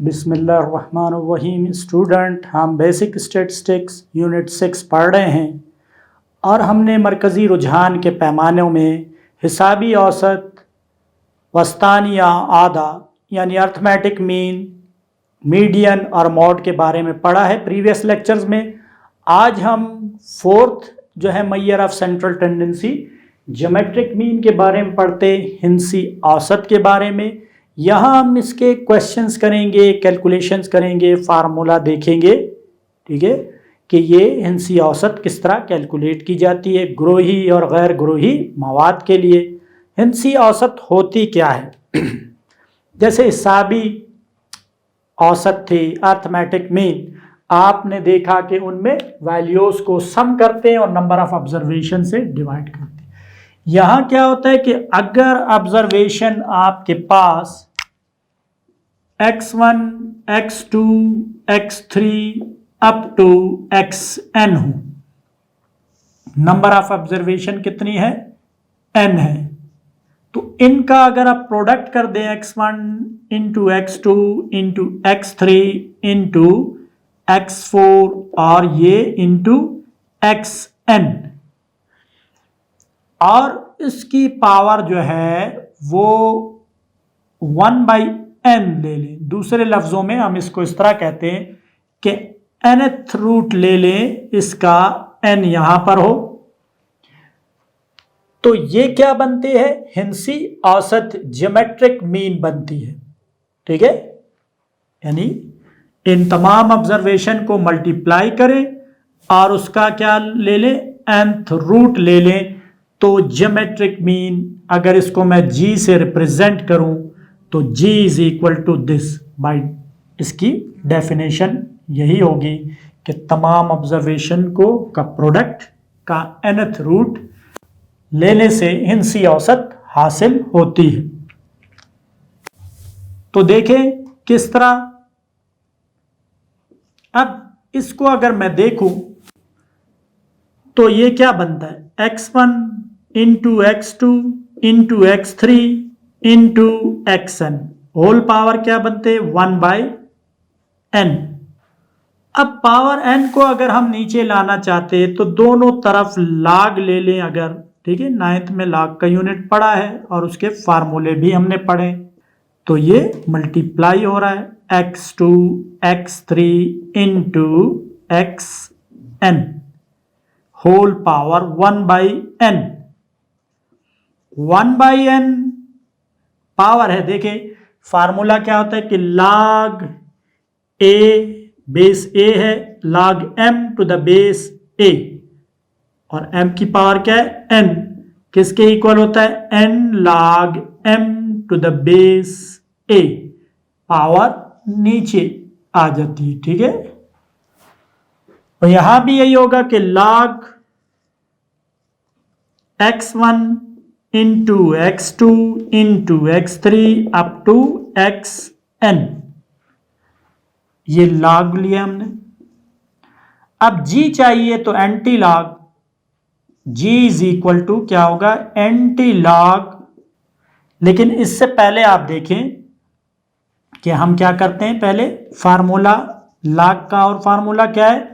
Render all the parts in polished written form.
बिस्मिल्लाहिर्रहमानिर्रहीम। स्टूडेंट, हम basic statistics unit 6 पढ़ रहे हैं और हमने मरकज़ी रुझान के पैमानों में हिसाबी औसत, वस्तान या आधा यानी अर्थमेटिक मीन, मीडियन और मॉड के बारे में पढ़ा है प्रीवियस लेक्चर्स में। आज हम फोर्थ जो है measure of central tendency geometric mean के बारे में पढ़ते, हिंसी औसत के बारे में। यहाँ हम इसके क्वेश्चंस करेंगे, कैलकुलेशंस करेंगे, फार्मूला देखेंगे, ठीक है, कि ये हिंसी औसत किस तरह कैलकुलेट की जाती है ग्रोही और गैर ग्रोही मवाद के लिए। हिंसी औसत होती क्या है? जैसे हिसाबी औसत थी, अर्थमेटिक मीन, आपने देखा कि उनमें वैल्यूज को सम करते हैं और नंबर ऑफ ऑब्जर्वेशन से डिवाइड करते हैं। यहां क्या होता है कि अगर ऑब्जर्वेशन आपके पास x1, x2, x3 up to xn हो, नंबर ऑफ ऑब्जर्वेशन कितनी है? n है। तो इनका अगर आप प्रोडक्ट कर दें x1 into x2 into x3 into x4 और ये इंटू xn, और इसकी पावर जो है वो 1/n ले लें। दूसरे लफ्जों में हम इसको इस तरह कहते हैं कि nth रूट ले लें, इसका n यहां पर हो, तो ये क्या बनती है? हिंसी औसत ज्योमेट्रिक मीन बनती है, ठीक है। यानी इन तमाम ऑब्जर्वेशन को मल्टीप्लाई करें और उसका क्या ले लें? nth रूट ले लें। तो ज्योमेट्रिक मीन, अगर इसको मैं g से रिप्रेजेंट करूं तो g is equal to this by, इसकी डेफिनेशन यही होगी कि तमाम ऑब्जर्वेशन को का प्रोडक्ट का nth रूट लेने से हिंसी औसत हासिल होती है। तो देखें किस तरह। अब इसको अगर मैं देखूं तो ये क्या बनता है? x1 into x2 into x3 into xn, whole power क्या बनते? 1/n। अब पावर n को अगर हम नीचे लाना चाहते हैं तो दोनों तरफ log ले लें अगर, ठीक है। 9th में log का यूनिट पढ़ा है और उसके फार्मूले भी हमने पढ़े। तो ये मल्टीप्लाई हो रहा है x2 x3 into xn, whole power 1/n। 1/n power है। देखें फार्मूला क्या होता है कि log a बेस a है, log m to the base a, और m की पावर क्या है? n। किसके इक्वल होता है? n log m to the base a, power नीचे आ जाती है, ठीक है। और यहां भी यही होगा कि log x1 into x2 into x3 up to xn, ये log लिया हमने। अब g चाहिए तो anti log, g is equal to क्या होगा? Anti log। लेकिन इससे पहले आप देखें कि हम क्या करते हैं, पहले फार्मूला log का, और फार्मूला क्या है?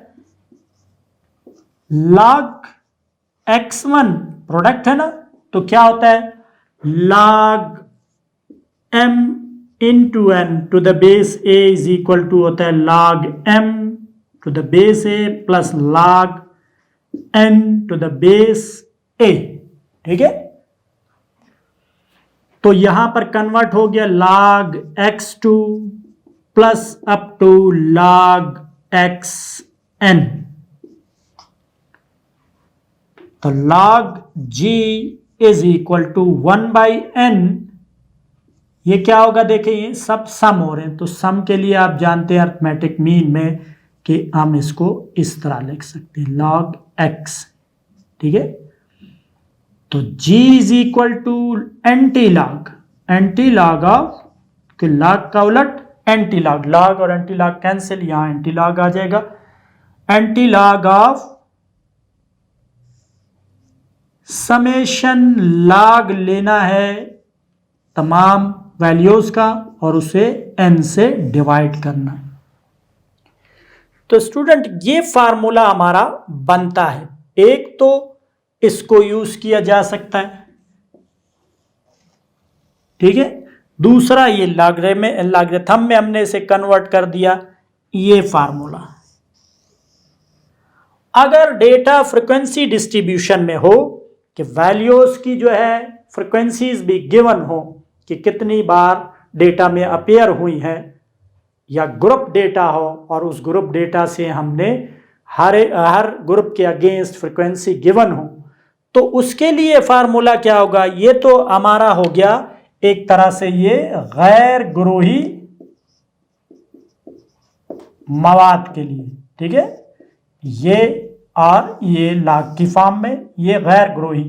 log x1 प्रोडक्ट है ना, तो क्या होता है? log m into n to the base a is equal to होता है log m to the base a plus log n to the base a, ठीक है। तो यहां पर कन्वर्ट हो गया log x2 plus up to log xn। तो log g is equal to 1/n। ये क्या होगा? देखिए सब सम हो रहे हैं, तो सम के लिए आप जानते हैं अर्थमेटिक मीन में कि हम इसको इस तरह लिख सकते हैं log x, ठीक है। तो g is equal to anti log, anti log of, कि लॉग का उलट एंटी लॉग, लॉग और एंटी लॉग कैंसिल, यहां एंटी लॉग आ जाएगा। Anti log of summation log लेना है तमाम वैल्यूज का और उसे n से डिवाइड करना है। तो स्टूडेंट ये फार्मूला हमारा बनता है। एक तो इसको यूज किया जा सकता है, ठीक है। दूसरा ये लॉगरिथम में हमने इसे कन्वर्ट कर दिया, ये फार्मूला। अगर डेटा फ्रीक्वेंसी डिस्ट्रीब्यूशन में हो कि वैल्यूज की जो है फ्रीक्वेंसीज भी गिवन हो कि कितनी बार डेटा में अपेयर हुई है, या ग्रुप डेटा हो और उस ग्रुप डेटा से हमने हर ग्रुप के अगेंस्ट फ्रीक्वेंसी गिवन हो, तो उसके लिए फार्मूला क्या होगा? ये तो हमारा हो गया एक तरह से ये गैर ग्रोही मवाद के लिए, ठीक है। ये और ये लाग की फॉर्म में, ये गैर ग्रोही।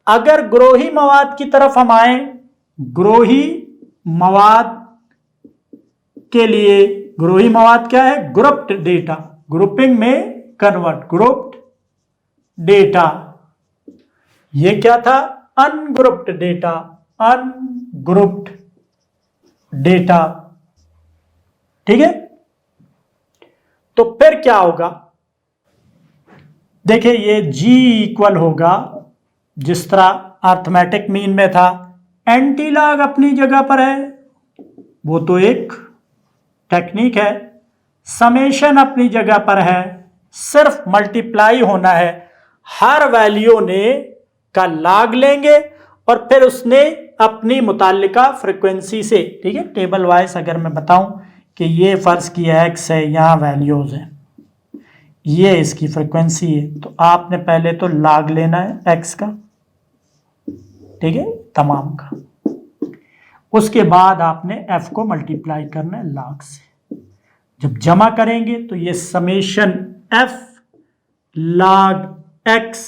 अगर ग्रोही मवाद की तरफ हम आए, ग्रोही मवाद के लिए, ग्रोही मवाद क्या है? ग्रुप्ड डेटा, ग्रुपिंग में कन्वर्ट, ग्रुप्ड डेटा। ये क्या था? अनग्रुप्ड डेटा, अनग्रुप्ड डेटा, ठीक है। तो फिर क्या होगा? देखिए ये G इक्वल होगा, जिस तरह अर्थमेटिक मीन में था, एंटी लॉग अपनी जगह पर है, वो तो एक टेक्निक है। समेशन अपनी जगह पर है, सिर्फ मल्टीप्लाई होना है। हर वैल्यू ने का लॉग लेंगे और फिर उसने अपनी मुताल्लिका फ्रीक्वेंसी से, ठीक है, टेबल वाइज अगर मैं बताऊं कि ये फर्ज किया x है, यहाँ वैल्यूज है, ये इसकी फ्रीक्वेंसी है, तो आपने पहले तो लॉग लेना है x का, ठीक है, तमाम का। उसके बाद आपने f को मल्टीप्लाई करना है लॉग से। जब जमा करेंगे तो ये summation f log x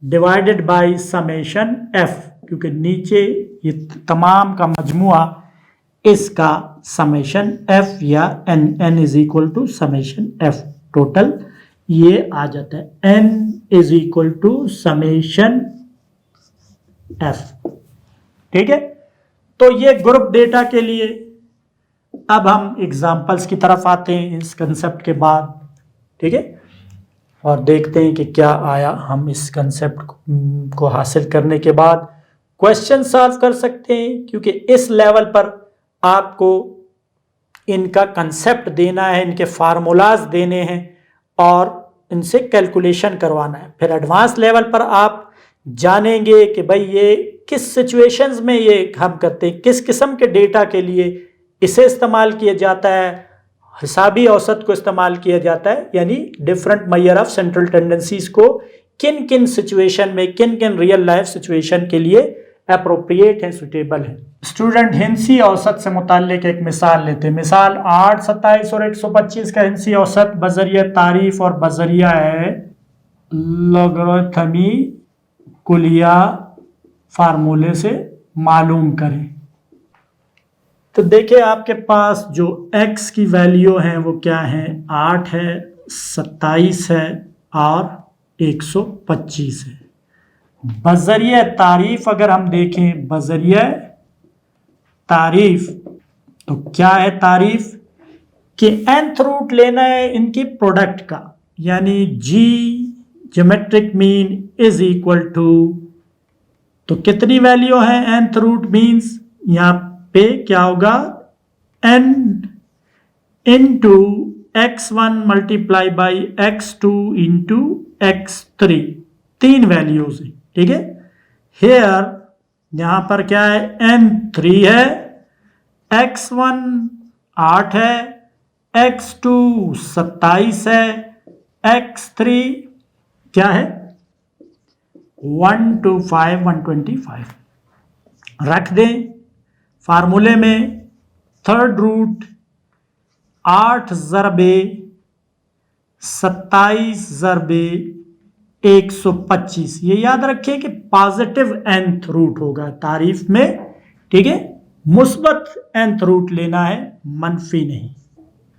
divided by summation f, क्योंकि नीचे ये तमाम का मजमुआ इसका समेशन f या n is equal to summation f total, ये आ जाता है n is equal to summation f, ठीक है। तो ये ग्रुप डेटा के लिए। अब हम एग्जाम्पल्स की तरफ आते हैं इस कंसेप्ट के बाद, ठीक है, और देखते हैं कि क्या आया। हम इस कंसेप्ट को हासिल करने के बाद क्वेश्चन सॉल्व कर सकते हैं, क्योंकि इस लेवल पर आपको इनका कंसेप्ट देना है, इनके फार्मूलाज देने हैं और इनसे कैलकुलेशन करवाना है। फिर एडवांस लेवल पर आप जानेंगे कि भाई ये किस सिचुएशंस में ये हम करते हैं, किस किस्म के डेटा के लिए इसे इस्तेमाल किया जाता है, हिसाबी औसत को इस्तेमाल किया जाता है, यानी different measure of central tendencies को किन किन सिचुएशन में, किन किन रियल लाइफ सिचुएशन के लिए अप्रोप्रिएट है, सुटेबल है। स्टूडेंट हिंसी औसत से मुताल्लिक एक मिसाल लेते हैं। मिसाल 8, 27 और 125 का हिंसी औसत बजरिया तारीफ और बजरिया है लॉगरिथमी कुलिया फार्मूले से मालूम करें। तो देखिए आपके पास जो x की वैल्यू है वो क्या है? 8 है, 27 है और 125 है। बजरिया तारीफ अगर हम देखें, बजरिया तारीफ तो क्या है? तारीफ कि nth रूट लेना है इनकी प्रोडक्ट का, यानी g geometric mean is equal to, तो कितनी वैल्यू है nth रूट मीन्स यहाँ पे क्या होगा? n into x1 multiply by x2 into x3, 3 values है, ठीक है। हेयर यहां पर क्या है? n3 है, x1 8 है, x2 27 है, x3 क्या है? 125 125 रख दें फार्मूले में। थर्ड रूट 8 ज़रबे 27 ज़रबे 125, ये याद रखिए कि पॉजिटिव nth रूट होगा तारीफ में, ठीक है। मुस्बत nth रूट लेना है, मनफी नहीं।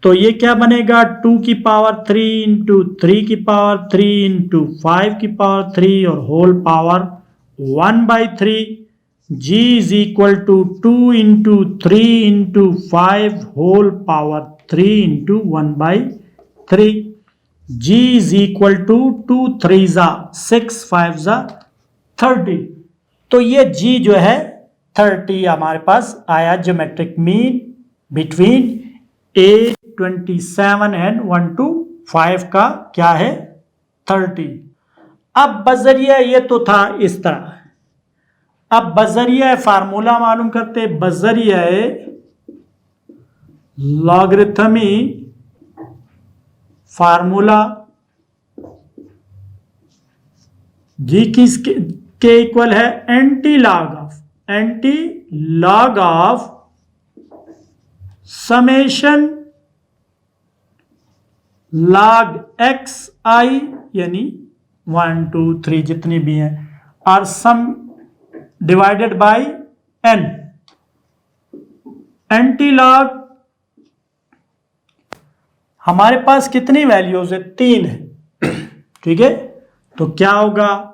तो ये क्या बनेगा? 2 की पावर 3 इंटू 3 की पावर 3 इंटू 5 की पावर 3 और whole power 1/3। g is equal to 2 into 3 into 5 whole power 3 into 1 by 3. g is equal to 2 3 जा 6 5 जा 30. तो ये g जो है 30 हमारे पास आया geometric mean between A27 and 1 to 5 का क्या है 30. अब बजरिया ये तो था इस तरह. अब बजरिया फार्मूला मालूम करते. बजरिया लॉगरिथमी फार्मूला जी किसके इक्वल है anti log of summation log X I यानी 1 2 3 जितनी भी हैं और sum divided by N. Anti log हमारे पास कितनी वैल्यूज है 3 है. ठीक है तो क्या होगा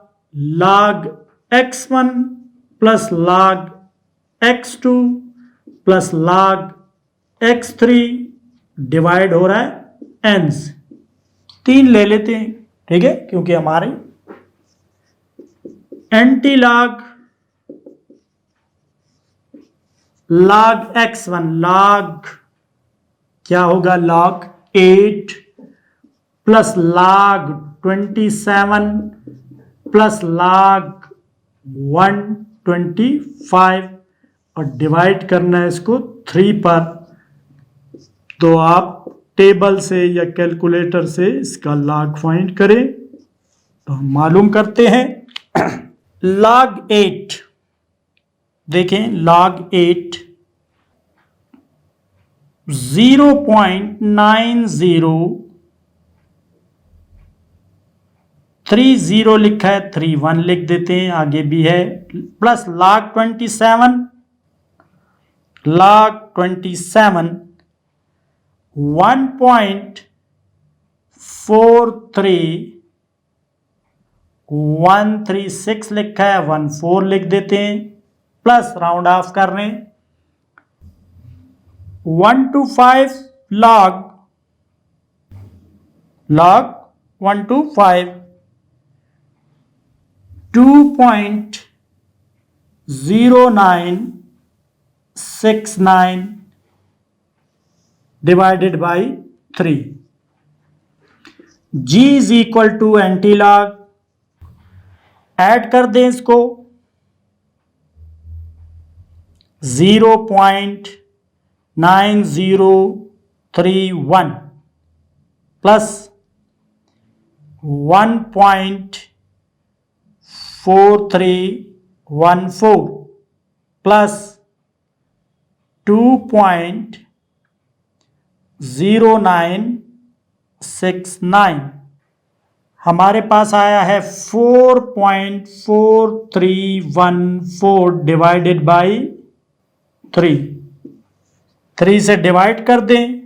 log x1 plus log x2 plus log x3 divide हो रहा है n से. 3 ले लेते हैं. ठीक है क्योंकि हमारे एंटी लॉग x1 log क्या होगा log 8 plus log 27 plus log 125 और डिवाइड करना है इसको 3 पर. तो आप टेबल से या कैलकुलेटर से इसका log फाइंड करें. तो हम मालूम करते हैं log 8 देखें log 8 0.9030 लिखा है 31 लिख देते हैं. आगे भी है प्लस log 27 1.43136 लिखा है 14 लिख देते हैं. प्लस राउंड ऑफ कर रहे हैं 1 to 5 log 1 to 5 2.0969 divided by 3. g is equal to anti log. Add कर दें इसको 0.9031 प्लस 1.4314 प्लस 2.0969 हमारे पास आया है 4.4314 डिवाइडेड बाई 3 से डिवाइड कर दें.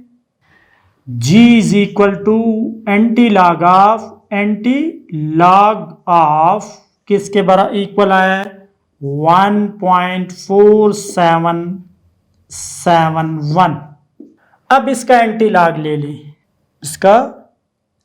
g is equal to anti log of किसके बराबर इक्वल आया है 1.4771. अब इसका एंटी लॉग ले लें. इसका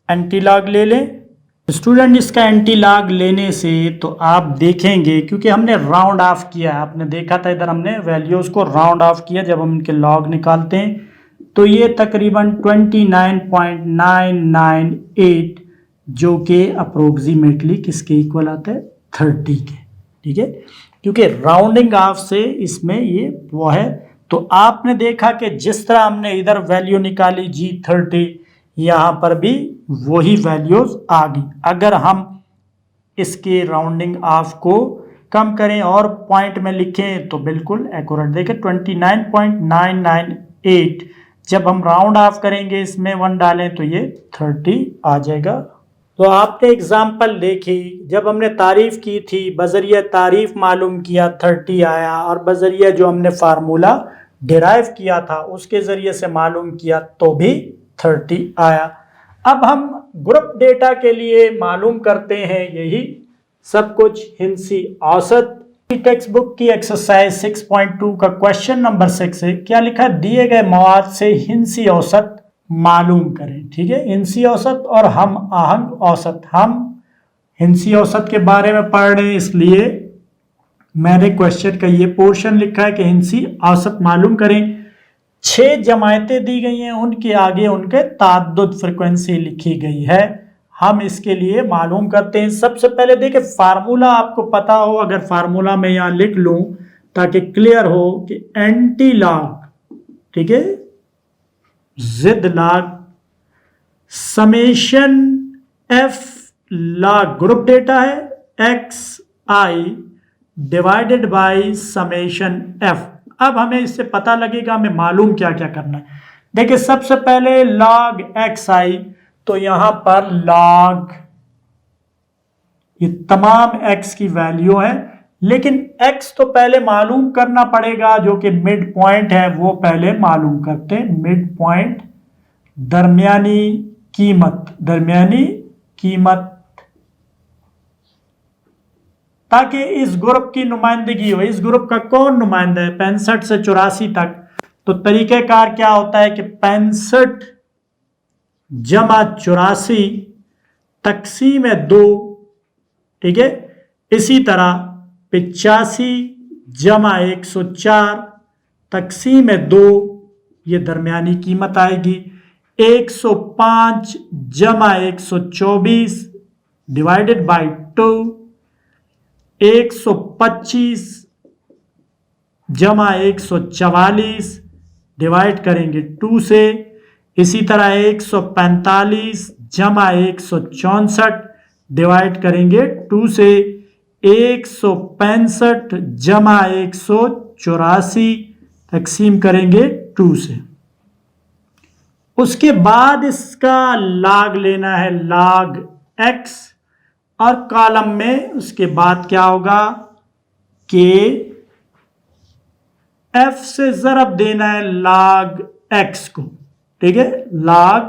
एंटी लॉग ले लें स्टूडेंट. इसका एंटी लॉग लेने से तो आप देखेंगे क्योंकि हमने राउंड ऑफ किया है. आपने देखा था इधर हमने वैल्यूज को राउंड ऑफ किया जब हम इनके लॉग निकालते हैं. तो ये तकरीबन 29.998 जो कि अप्रोक्सीमेटली किसके इक्वल आता है 30 के. ठीक है क्योंकि राउंडिंग ऑफ से इसमें ये वो है. तो आपने देखा कि जिस तरह हमने इधर वैल्यू निकाली G30 यहाँ पर भी वही वैल्यूज आ गई. अगर हम इसके राउंडिंग ऑफ को कम करें और पॉइंट में लिखें तो बिल्कुल एक्यूरेट. देखें 29.998 जब हम राउंड ऑफ करेंगे इसमें 1 डालें तो ये 30 आ जाएगा. तो आपने एग्जाम्पल देखी जब हमने तारीफ की थी बजरिया तारीफ मालूम किया 30 आया और बजरिया जो हमने फार्मूला डिराइव किया था उसके ज़रिए से मालूम किया तो भी 30 आया. अब हम ग्रुप डेटा के लिए मालूम करते हैं यही सब कुछ हिंसी औसत टेक्स्ट बुक की एक्सरसाइज 6.2 का क्वेश्चन नंबर 6 है। क्या लिखा है? दिए गए मवाद से हिंसी औसत मालूम करें। ठीक है, हिंसी औसत और हम आहंग औसत। हम हिंसी औसत के बारे में पढ़ रहे हैं, इसलिए मैंने क्वेश्चन का ये पोर्शन लिखा है कि हिंसी औसत मालूम करें। 6 जमायतें दी गई हैं, उनके आगे उनके ताद्दुद फ्रीक्वेंसी लिखी गई है। हम इसके लिए मालूम करते हैं। सबसे पहले देखिए, फार्मूला आपको पता हो, अगर फार्मूला मैं यहां लिख लूं ताकि क्लियर हो कि एंटी लॉग, ठीक है, जिद log summation F log group data है X I divided by summation F. अब हमें इससे पता लगेगा हमें मालूम क्या क्या करना है। देखिए, सबसे पहले लॉग एक्स आई, तो यहां पर लॉग ये तमाम x की वैल्यू है, लेकिन x तो पहले मालूम करना पड़ेगा, जो कि मिड पॉइंट है वो पहले मालूम करते हैं। मिड पॉइंट दरमियानी कीमत, दरमियानी कीमत, ताकि इस ग्रुप की नुमाइंदगी हो। इस ग्रुप का कौन नुमाइंदा है? 65 से 84 तक। तो तरीक़ेकार क्या होता है कि 65 जमा 84 तकसीम 2, ठीक है। इसी तरह 85 जमा 104 तकसीम 2, ये दरमियानी कीमत आएगी। 105 जमा 124 डिवाइडेड बाई 2, 125 जमा 144 डिवाइड करेंगे 2 से। इसी तरह 145 जमा 164 डिवाइड करेंगे 2 से। 165 जमा 184 तकसीम करेंगे 2 से। उसके बाद इसका लॉग लेना है, लॉग एक्स, और कॉलम में उसके बाद क्या होगा कि एफ से ज़रब देना है लॉग एक्स को, ठीक है। लॉग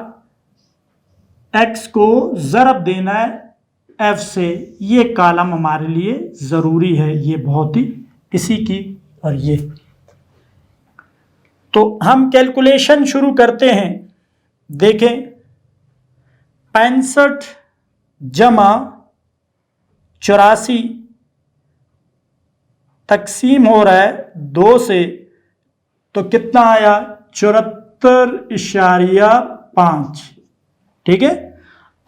एक्स को ज़रब देना है एफ से। ये कॉलम हमारे लिए ज़रूरी है, ये बहुत ही इसी की। और ये तो हम कैलकुलेशन शुरू करते हैं। देखें, 65 जमा 84 तकसीम हो रहा है 2 से, तो कितना आया? 74.5, ठीक है।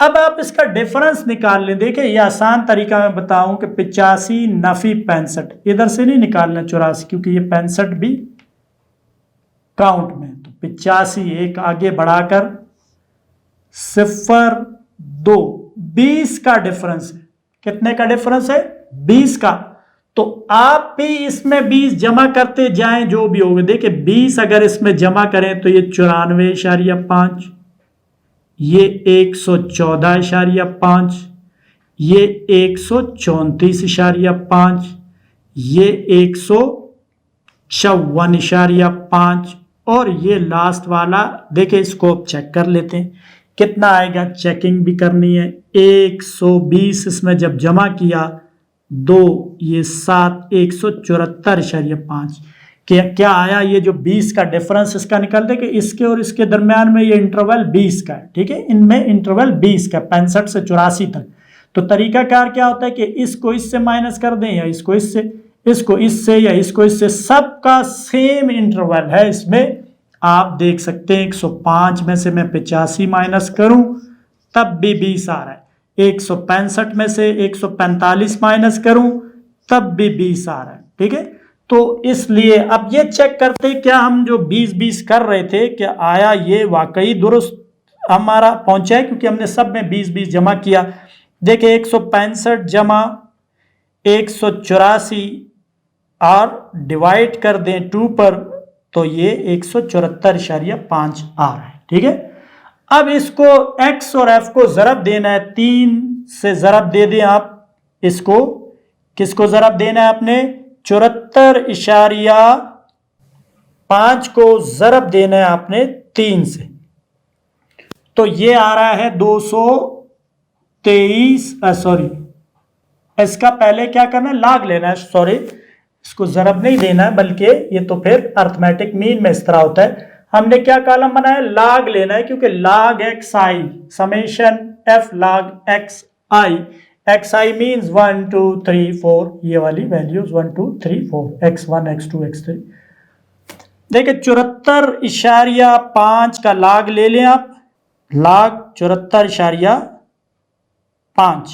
अब आप इसका डिफरेंस निकाल लें। देखिए, ये आसान तरीका मैं बताऊं कि 85 नफी 65, इधर से नहीं निकालना 84, क्योंकि ये 65 भी काउंट में। तो 85 एक आगे बढ़ाकर 0.2, 20 का डिफरेंस है। कितने का डिफरेंस है? 20 का। तो आप भी इसमें 20 जमा करते जाएं, जो भी होगा। देखिए, 20 अगर इसमें जमा करें तो ये 94.5, ये 114.5, ये 134.5, ये 154.5, और ये लास्ट वाला देखिए, इसको चेक कर लेते हैं कितना आएगा। चेकिंग भी करनी है। 120 इसमें जब जमा किया 2, ये 7, 174.5 क्या आया? ये जो 20 का डिफरेंस इसका निकाल दे कि इसके और इसके दरमियान में ये इंटरवल 20 का है, ठीक है। इनमें इंटरवल 20 का, 65 से 84 तक। तो तरीकाकार क्या होता है कि इसको इससे माइनस कर दें, या इसको इससे, इसको इससे, या इसको इससे। सबका सेम इंटरवल है इसमें। आप देख सकते हैं 105 में से मैं 85 माइनस करूं तब भी 20 आ रहा है। 165 में से 145 माइनस करूं तब भी 20 आ रहा है, ठीक है। तो इसलिए अब ये चेक करते क्या हम जो 20-20 कर रहे थे, क्या आया ये वाकई दुरुस्त हमारा पहुंचा है? क्योंकि हमने सब में 20-20 जमा किया। देखिए, 165 जमा 184 और डिवाइड कर दें 2 पर, तो ये 174.5 आ रहा है, ठीक है। अब इसको x और f को ज़रब देना है। 3 से ज़रब दे दें आप इसको। किसको ज़रब देना है आपने? 74.5 को ज़रब देना है आपने 3 से। तो ये आ रहा है 223, सॉरी, इसका पहले क्या करना है? लॉग लेना है, सॉरी। इसको ज़रब नहीं देना है, बल्कि ये तो फिर अर्थमेटिक मीन में इस तरह होता है। हमने क्या कॉलम बनाया, log लेना है, क्योंकि log xi summation f log xi, xi means 1 2 3 4, ये वाली वैल्यूज 1 2 3 4, x1 x2 x3। देखिए 74.5 का log ले लें आप, log 74.5,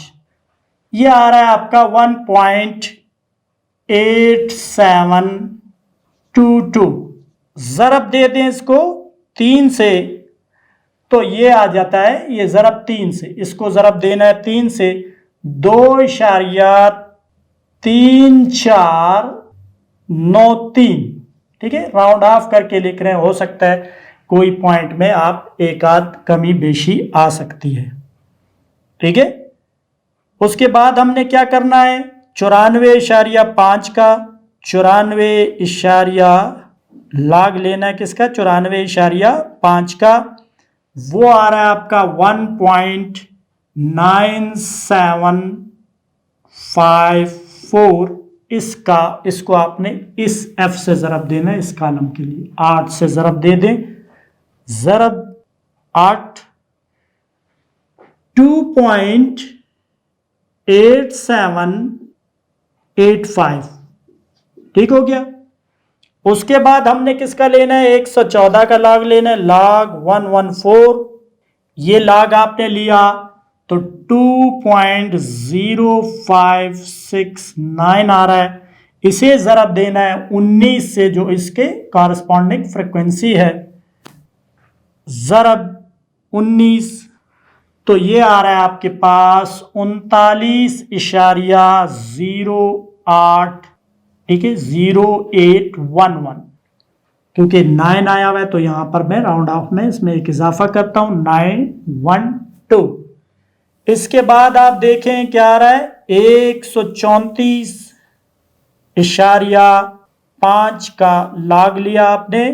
ये आ रहा है आपका 1.8722। ज़रब दे दें इसको 3 से, तो ये आ जाता है, ये ज़रब 3 से, इसको ज़रब देना है 3 से, 2.3493। ठीक है, राउंड ऑफ करके लिख रहे हैं, हो सकता है कोई पॉइंट में आप एक आध कमी बेशी आ सकती है। ठीक है, उसके बाद हमने क्या करना है, 94.5 का 94 log लेना है, किसका, 94.5 का, वो आ रहा है आपका 1.9754। इसको आपने इस f से ज़रब देना है, इस कॉलम के लिए 8 से ज़रब दे दें, ज़रब 8 2.8785। ठीक हो गया। उसके बाद हमने किसका लेना है, 114 का log लेना है, log 114। ये log आपने लिया तो 2.0569 आ रहा है, इसे ज़रब देना है 19 से, जो इसके कॉरस्पॉन्डिंग फ्रीक्वेंसी है, ज़रब 19, तो ये आ रहा है आपके पास 39.08। ठीक है, 0811, क्योंकि 9 आया हुआ है तो यहां पर मैं राउंड ऑफ में इसमें एक इजाफा करता हूं, 912। इसके बाद आप देखें क्या आ रहा है, 134.5 का log लिया आपने,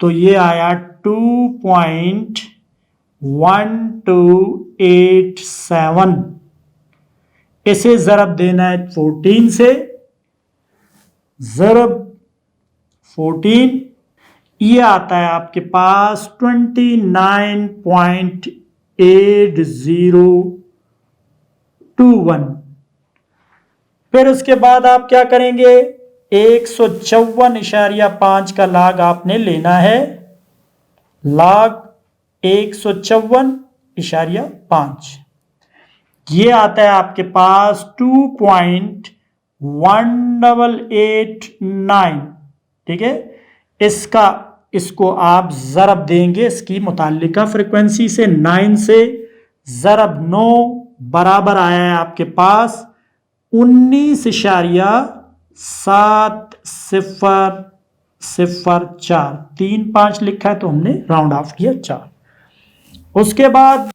तो ये आया 2.1287। इसे ज़रब देना है 14 से, ज़रब 14, ये आता है आपके पास 29.8021। फिर उसके बाद आप क्या करेंगे, 154.5 का log आपने लेना है, log 154.5, ये आता है आपके पास 2.1889। ठीक है, इसको आप ज़रब देंगे इसकी मुताल्लिका फ्रीक्वेंसी से, 9 से, ज़रब 9 बराबर आया है आपके पास 19.7004। 3 5 लिखा है तो हमने राउंड ऑफ किया 4। उसके बाद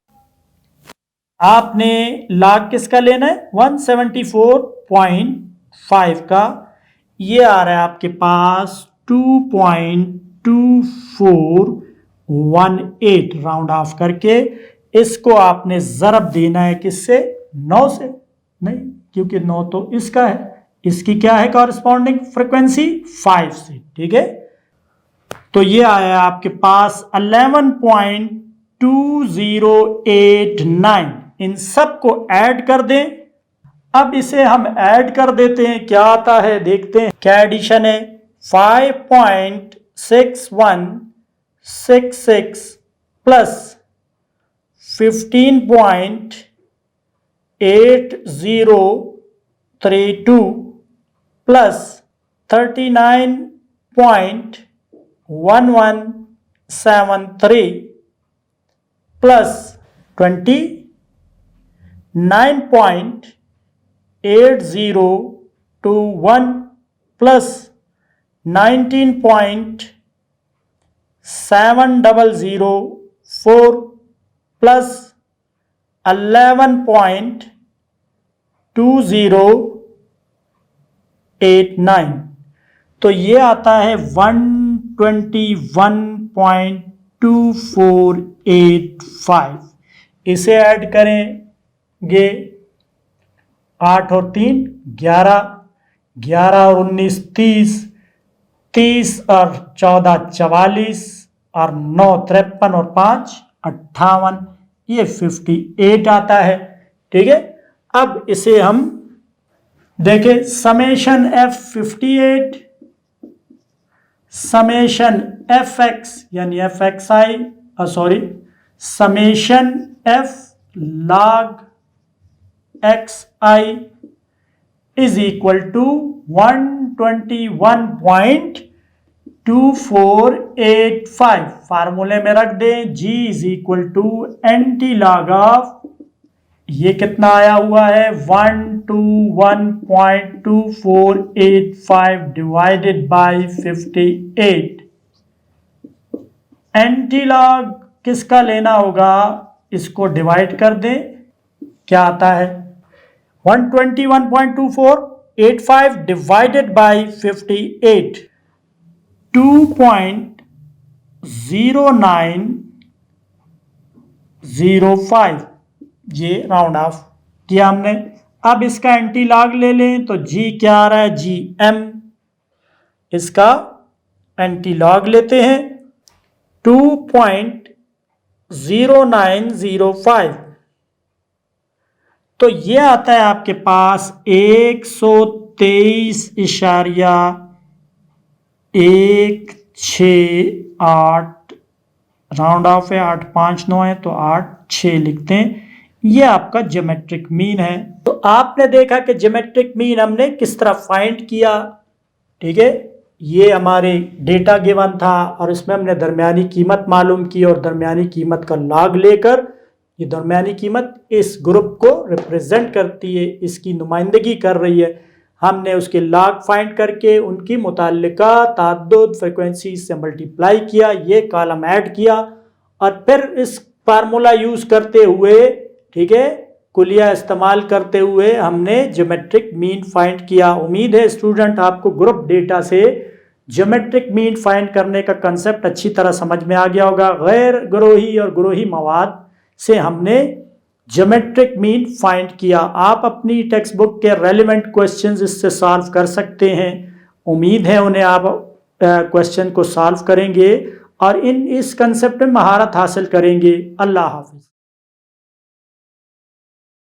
आपने log किसका लेना है, 174.5 का, ये आ रहा है आपके पास 2.2418। राउंड ऑफ करके इसको आपने ज़रब देना है किससे, 9 से, नहीं क्योंकि 9 तो इसका है, इसकी क्या है कॉरस्पॉन्डिंग फ्रीक्वेंसी, 5 से। ठीक है, तो ये आया आपके पास 11.2089। इन सब को ऐड कर दें। अब इसे हम ऐड कर देते हैं, क्या आता है देखते हैं, क्या एडिशन है, 5.6166 plus 15.8032 plus 39.1173 plus 29.8021 plus 19.7004 plus 11.2089, तो ये आता है 121.2485। इसे ऐड करेंगे 8 और 3 11, 11 और 19 30, 30 और 14 44 और 9 53 और 5 58, ये 58 आता है। ठीक है, अब इसे हम देखें, समेशन F58 समेशन Fx यानी Fxi summation F log xi is equal to 121.2485। फार्मूले में रख दें, G is equal to anti log of, ये कितना आया हुआ है 121.2485 डिवाइडेड बाय 58। एंटी लॉग किसका लेना होगा, इसको डिवाइड कर दें, क्या आता है 121.2485 डिवाइडेड बाय 58, 2.0905, ये राउंड ऑफ किया हमने। अब इसका एंटी लॉग ले लें तो जी क्या आ रहा है, जी एम, इसका एंटी लॉग लेते हैं 2.0905, तो ये आता है आपके पास 123.168, राउंड ऑफ है, 8 5 9 है तो 8 6 लिखते हैं, ये आपका ज्योमेट्रिक मीन है। तो आपने देखा कि ज्योमेट्रिक मीन हमने किस तरह फाइंड किया। ठीक है, ये हमारे डेटा गिवन था और इसमें हमने दरमियानी कीमत मालूम की और दरमियानी कीमत का लॉग लेकर, ये दरमियानी कीमत इस ग्रुप को रिप्रेजेंट करती है, इसकी नुमाइंदगी कर रही है, हमने उसके लॉग फाइंड करके उनकी मुताल्लिका ताद्दुद फ्रीक्वेंसी से मल्टीप्लाई किया, ये कॉलम ऐड किया और फिर इस फार्मूला यूज़ करते हुए, ठीक है, कुलिया इस्तेमाल करते हुए हमने ज्योमेट्रिक मीन फाइंड किया। उम्मीद है स्टूडेंट आपको ग्रुप डेटा से ज्योमेट्रिक मीन फाइंड करने का कंसेप्ट अच्छी तरह समझ में आ गया होगा। गैर ग्रोही और ग्रोही मवाद से हमने ज्योमेट्रिक मीन फाइंड किया। आप अपनी टेक्स्ट बुक के रेलिवेंट क्वेश्चंस इससे सॉल्व कर सकते हैं। उम्मीद है उन्हें आप क्वेश्चन को सॉल्व करेंगे और इस कंसेप्ट में महारत हासिल करेंगे। अल्लाह हाफिज़।